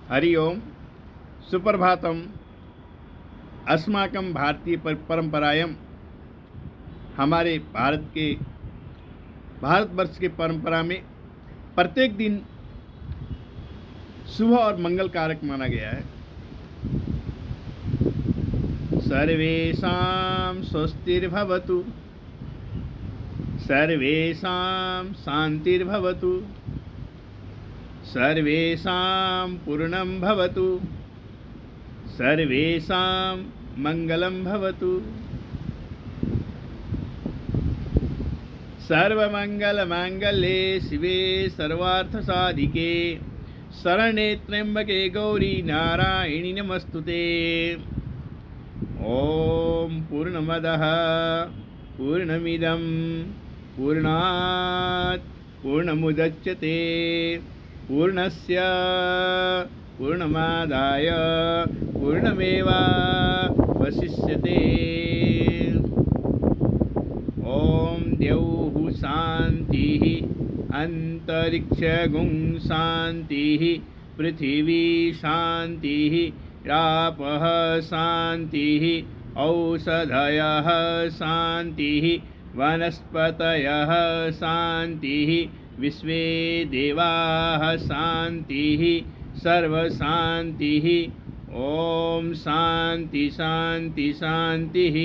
हरि ओम सुप्रभातम। अस्माकं भारतीय परंपरायां हमारे भारतवर्ष के परंपरा में प्रत्येक दिन शुभ और मंगल कारक माना गया है। सर्वेषां स्वस्तिर्भवतु, सर्वेषां शांतिर्भवतु, सर्वेषां पूर्णं भवतु, सर्वेषां मंगलं भवतु। सर्वमंगलमांगल्ये शिवे सर्वार्थसाधिके शरण्ये त्र्यंबके गौरी नारायणी नमस्तुते। ओम पूर्णमदः पूर्णमिदं पूर्णात् पूर्णमुदच्यते पूर्णस्य पूर्णमादाय पूर्णमेवावशिष्यते। ओम द्यौः शान्तिः, अंतरिक्षगुं शान्तिः, पृथिवी शान्तिः, रापः शान्तिः, औषधयः शान्तिः, वनस्पतयः शान्तिः, विश्वे देवाः शान्तिः, सर्वशान्तिः। ओम शान्ति शान्ति शान्तिः।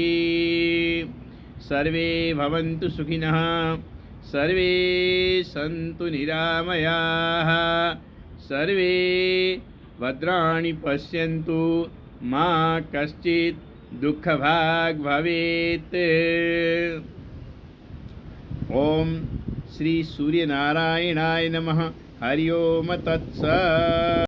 सर्वे भवन्तु सुखिनः, सर्वे सन्तु निरामयाः, सर्वे भद्राणि पश्यन्तु, मा कश्चित् दुःखभाग् भवेत्। ओम श्री सूर्यनारायणाय नमः। हरि ओम तत्सत्।